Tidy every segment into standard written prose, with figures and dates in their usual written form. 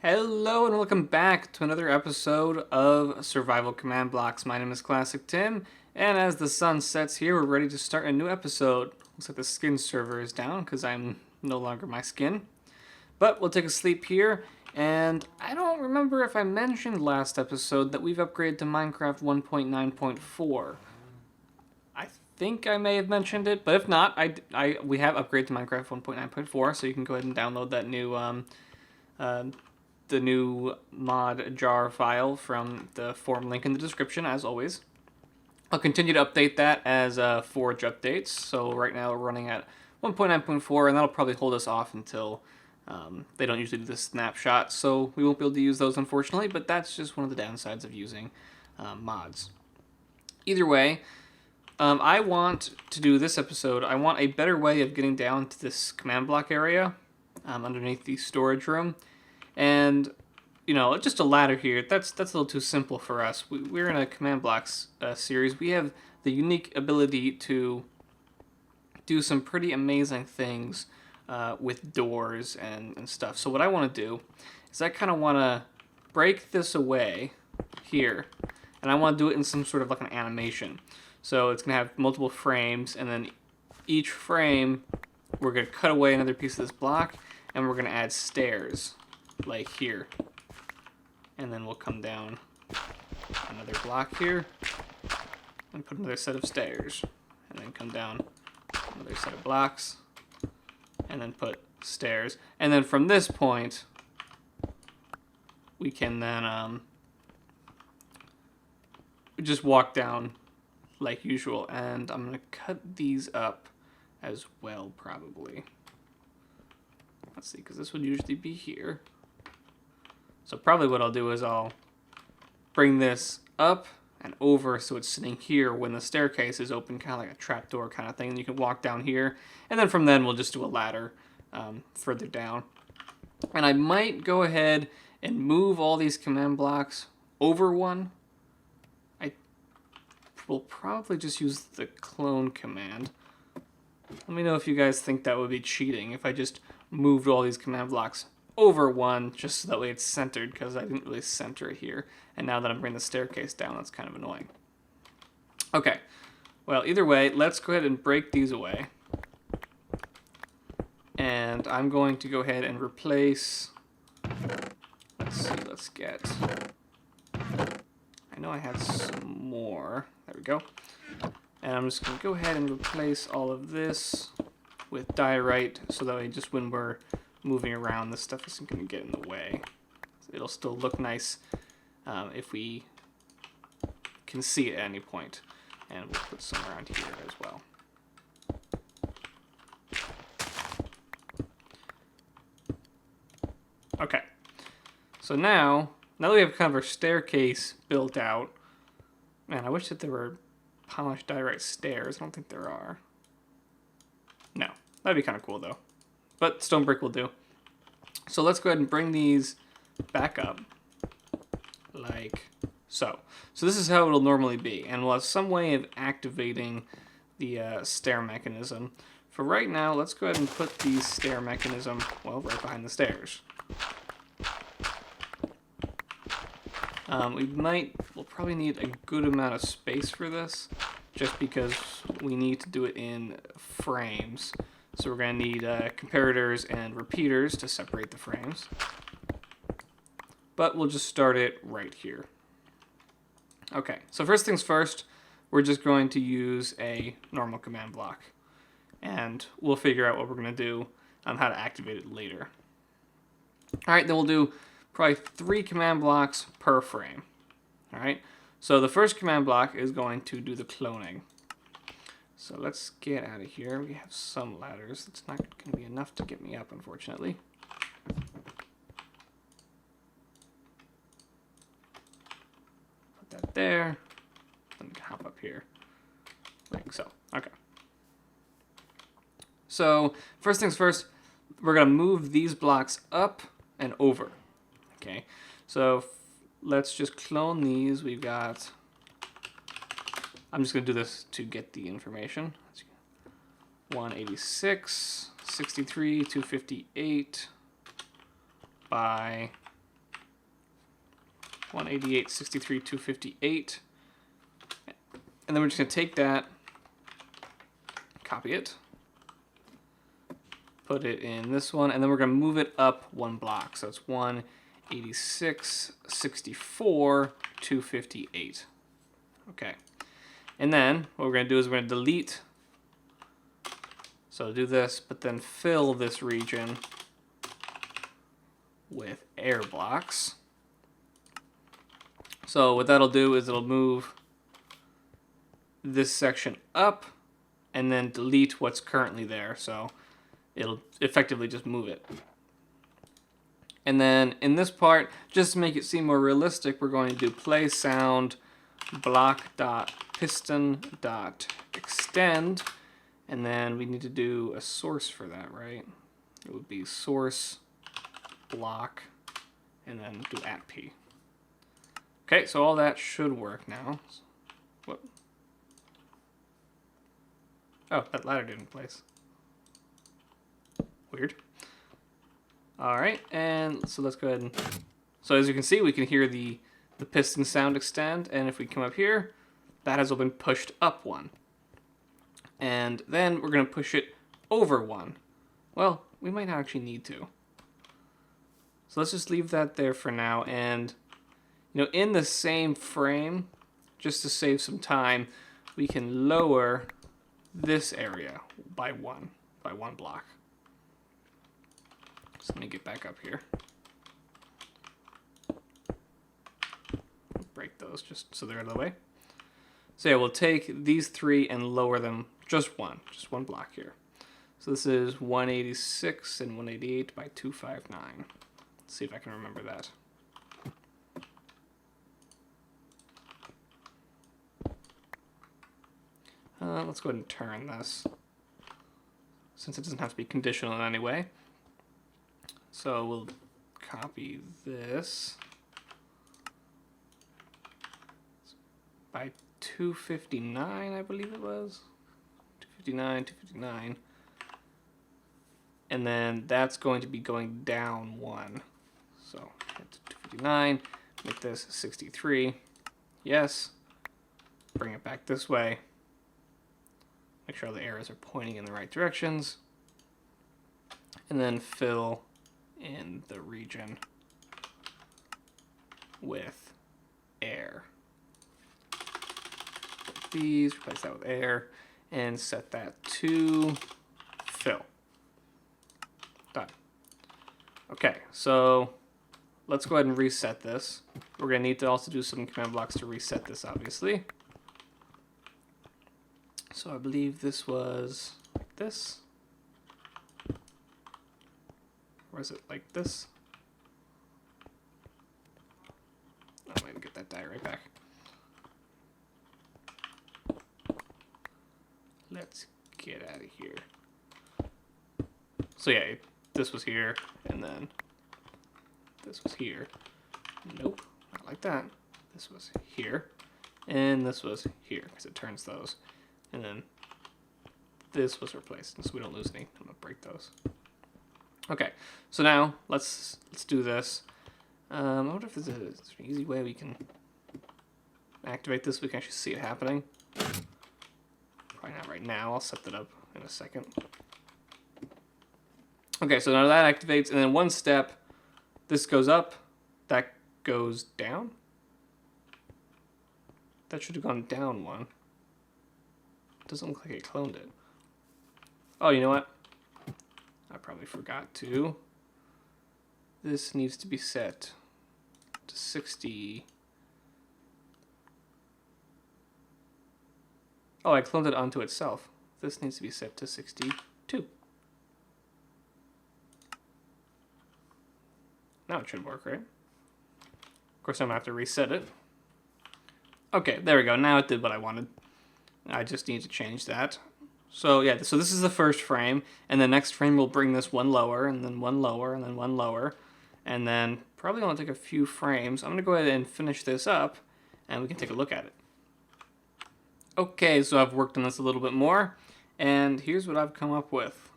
Hello and welcome back to another episode of Survival Command Blocks. My name is Classic Tim, and as the sun sets here, we're ready to start a new episode. Looks like the skin server is down because I'm no longer my skin. But we'll take a sleep here, and I don't remember if I mentioned last episode that we've upgraded to Minecraft 1.9.4. I think I may have mentioned it, but if not, we have upgraded to Minecraft 1.9.4, so you can go ahead and download that new uh, the new mod jar file from the forum link in the description, as always. I'll continue to update that as Forge updates. So right now we're running at 1.9.4, and that'll probably hold us off until they don't usually do the snapshot. So we won't be able to use those, unfortunately, but that's just one of the downsides of using mods. Either way, I want to do this episode. I want a better way of getting down to this command block area underneath the storage room. And, you know, just a ladder here, that's a little too simple for us. We're in a command blocks series. We have the unique ability to do some pretty amazing things with doors and stuff. So what I want to do is I kind of want to break this away here, and I want to do it in some sort of like an animation. So it's going to have multiple frames, and then each frame, we're going to cut away another piece of this block, and we're going to add stairs, like here. And then we'll come down another block here, and put another set of stairs. And then come down another set of blocks, and then put stairs. And then from this point, we can then just walk down like usual. And I'm going to cut these up as well, probably. Let's see, because this would usually be here. So probably what I'll do is I'll bring this up and over so it's sitting here when the staircase is open, kind of like a trapdoor kind of thing. And you can walk down here, and then from then we'll just do a ladder further down. And I might go ahead and move all these command blocks over one. I will probably just use the clone command. Let me know if you guys think that would be cheating if I just moved all these command blocks over one, just so that way it's centered, because I didn't really center it here. And now that I'm bringing the staircase down, that's kind of annoying. Okay, well, either way, let's go ahead and break these away. And I'm going to go ahead and replace, let's see, let's get, I know I had some more, there we go. And I'm just going to go ahead and replace all of this with diorite, so that way just when we're moving around, this stuff isn't going to get in the way. It'll still look nice if we can see it at any point. And we'll put some around here as well. Okay. So now that we have kind of our staircase built out, man, I wish that there were polished diorite stairs. I don't think there are. No, that'd be kind of cool though. But stone brick will do. So let's go ahead and bring these back up, like so. So this is how it'll normally be, and we'll have some way of activating the stair mechanism. For right now, let's go ahead and put the stair mechanism, well, right behind the stairs. We'll probably need a good amount of space for this, just because we need to do it in frames. So we're going to need comparators and repeaters to separate the frames. But we'll just start it right here. Okay, so first things first, we're just going to use a normal command block. And we'll figure out what we're going to do, how to activate it later. Alright, then we'll do probably 3 command blocks per frame. Alright, so the first command block is going to do the cloning. So let's get out of here. We have some ladders. It's not going to be enough to get me up, unfortunately. Put that there. Then we can hop up here. Like so. Okay. So first things first, we're going to move these blocks up and over. Okay. So let's just clone these. We've got... I'm just going to do this to get the information. 186, 63, 258 by 188, 63, 258. And then we're just going to take that, copy it, put it in this one, and then we're going to move it up one block. So it's 186, 64, 258. Okay. And then what we're going to do is we're going to delete. So do this, but then fill this region with air blocks. So what that'll do is it'll move this section up and then delete what's currently there. So it'll effectively just move it. And then in this part, just to make it seem more realistic, we're going to do play sound block.piston.extend. And then we need to do a source for that, right? It would be source block and then do @p. Okay, so all that should work now. Whoop. Oh, that ladder didn't place. Weird. All right, and so let's go ahead and... So as you can see, we can hear the piston sound extend, and if we come up here, that has all been pushed up one. And then we're going to push it over one. Well, we might not actually need to. So let's just leave that there for now, and in the same frame, just to save some time, we can lower this area by one block. So let me get back up here. Break those just so they're out of the way. So yeah, we'll take these three and lower them just one block here. So this is 186 and 188 by 259. Let's see if I can remember that. Let's go ahead and turn this, since it doesn't have to be conditional in any way. So we'll copy this by 259, I believe it was. 259, 259. And then that's going to be going down one. So hit 259, make this 63. Yes. Bring it back this way. Make sure the arrows are pointing in the right directions. And then fill in the region with air. These, replace that with air, and set that to fill. Done. Okay, so let's go ahead and reset this. We're going to need to also do some command blocks to reset this, obviously. So I believe this was like this. Or is it like this? Oh, I'm going to get that die right back. Let's get out of here. So yeah, this was here, and then this was here. Nope, not like that. This was here, and this was here, because it turns those. And then this was replaced, so we don't lose any. I'm gonna break those. Okay, so now let's do this. I wonder if there's an easy way we can activate this. We can actually see it happening. Probably not right now. I'll set that up in a second. Okay, so now that activates, and then one step, this goes up, that goes down. That should have gone down one. Doesn't look like it cloned it. Oh, you know what? I probably forgot to. This needs to be set to 60. Oh, I cloned it onto itself. This needs to be set to 62. Now it should work, right? Of course, I'm going to have to reset it. Okay, there we go. Now it did what I wanted. I just need to change that. So yeah, so this is the first frame, and the next frame will bring this one lower, and then one lower, and then one lower, and then probably only take a few frames. I'm going to go ahead and finish this up, and we can take a look at it. Okay, so I've worked on this a little bit more, and here's what I've come up with.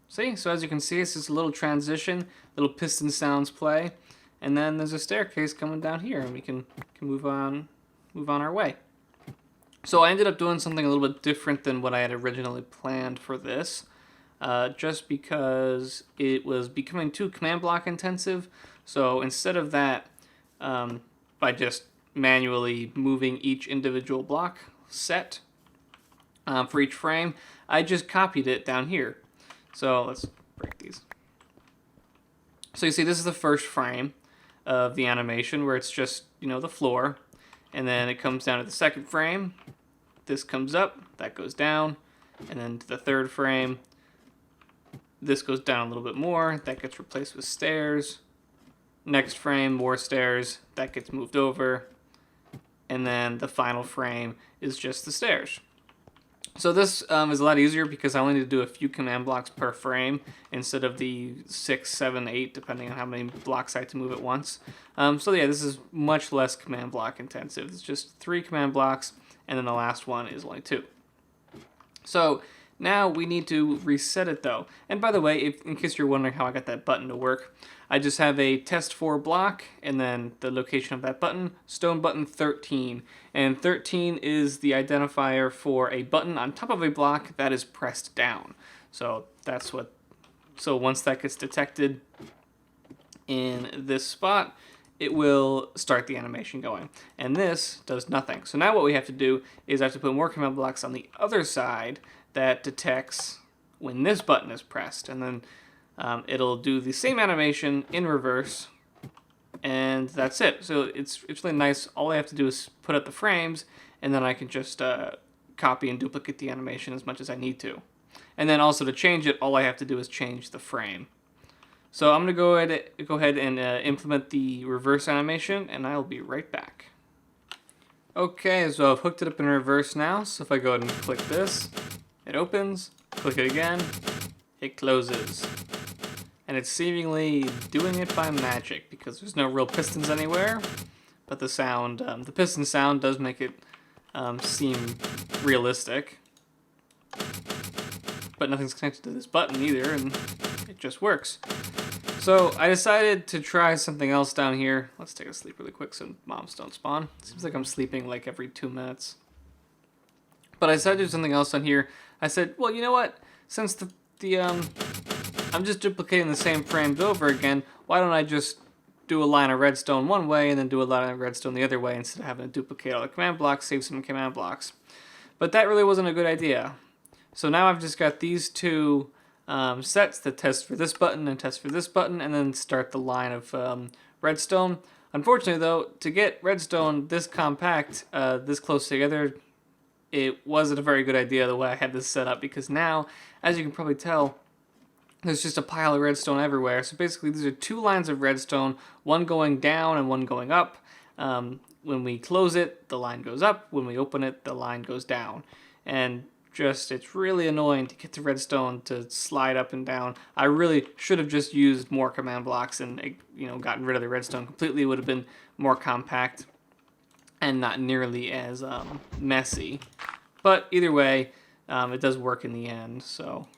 See, so as you can see, it's just a little transition, little piston sounds play, and then there's a staircase coming down here, and we can move on our way. So I ended up doing something a little bit different than what I had originally planned for this, just because it was becoming too command block intensive. So instead of that, by just manually moving each individual block set for each frame, I just copied it down here. So let's break these. So you see this is the first frame of the animation where it's just, the floor. And then it comes down to the second frame. This comes up, that goes down. And then to the third frame, this goes down a little bit more. That gets replaced with stairs. Next frame, more stairs. That gets moved over. And then the final frame is just the stairs. So this is a lot easier because I only need to do a few command blocks per frame instead of the 6, 7, 8, depending on how many blocks I have to move at once. So yeah, this is much less command block intensive. It's just 3 command blocks, and then the last one is only 2. So now we need to reset it though. And by the way, in case you're wondering how I got that button to work, I just have a test 4 block and then the location of that button, stone button 13. And 13 is the identifier for a button on top of a block that is pressed down. So once that gets detected in this spot, it will start the animation going. And this does nothing. So now what we have to do is I have to put more command blocks on the other side that detects when this button is pressed. And then it'll do the same animation in reverse, and that's it. So it's really nice. All I have to do is put up the frames, and then I can just copy and duplicate the animation as much as I need to. And then also to change it, all I have to do is change the frame. So I'm going to go ahead and implement the reverse animation, and I'll be right back. Okay, so I've hooked it up in reverse now. So if I go ahead and click this, it opens. Click it again, it closes. And it's seemingly doing it by magic because there's no real pistons anywhere. But the sound, the piston sound does make it seem realistic. But nothing's connected to this button either, and it just works. So I decided to try something else down here. Let's take a sleep really quick so mobs don't spawn. Seems like I'm sleeping like every 2 minutes. But I decided to do something else on here. I said, well, you know what? Since I'm just duplicating the same frames over again, why don't I just do a line of redstone one way and then do a line of redstone the other way instead of having to duplicate all the command blocks, save some command blocks. But that really wasn't a good idea. So now I've just got these 2 sets that test for this button and test for this button, and then start the line of redstone. Unfortunately though, to get redstone this compact, this close together, it wasn't a very good idea the way I had this set up, because now, as you can probably tell, there's just a pile of redstone everywhere. So basically these are 2 lines of redstone, one going down and one going up. When we close it, the line goes up. When we open it, the line goes down. And it's really annoying to get the redstone to slide up and down. I really should have just used more command blocks and gotten rid of the redstone completely. It would have been more compact and not nearly as messy. But either way, it does work in the end. So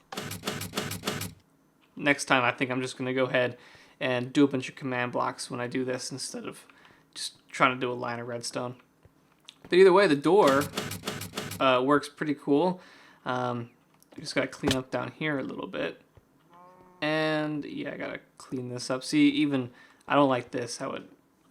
next time I think I'm just going to go ahead and do a bunch of command blocks when I do this instead of just trying to do a line of redstone. But either way, the door works pretty cool. Just got to clean up down here a little bit. And yeah, I got to clean this up. See, even I don't like this, how it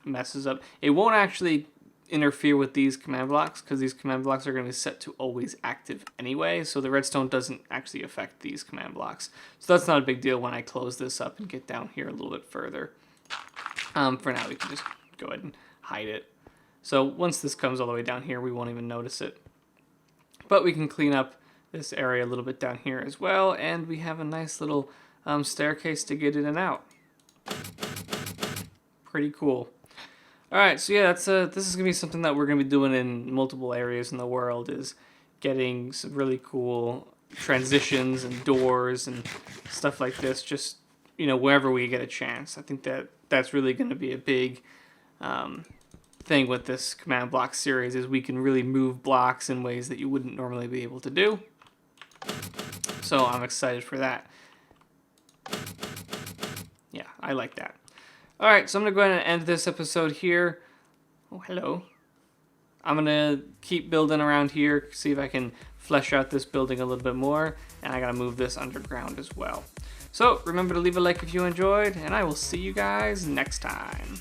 messes up. It won't actually interfere with these command blocks because these command blocks are going to be set to always active anyway, so the redstone doesn't actually affect these command blocks. So that's not a big deal when I close this up and get down here a little bit further. For now, we can just go ahead and hide it. So once this comes all the way down here, we won't even notice it. But we can clean up this area a little bit down here as well, and we have a nice little staircase to get in and out. Pretty cool. Alright, so yeah, this is going to be something that we're going to be doing in multiple areas in the world, is getting some really cool transitions and doors and stuff like this, just, wherever we get a chance. I think that's really going to be a big thing with this command block series, is we can really move blocks in ways that you wouldn't normally be able to do. So I'm excited for that. Yeah, I like that. Alright, so I'm going to go ahead and end this episode here. Oh, hello. I'm going to keep building around here, see if I can flesh out this building a little bit more, and I got to move this underground as well. So remember to leave a like if you enjoyed, and I will see you guys next time.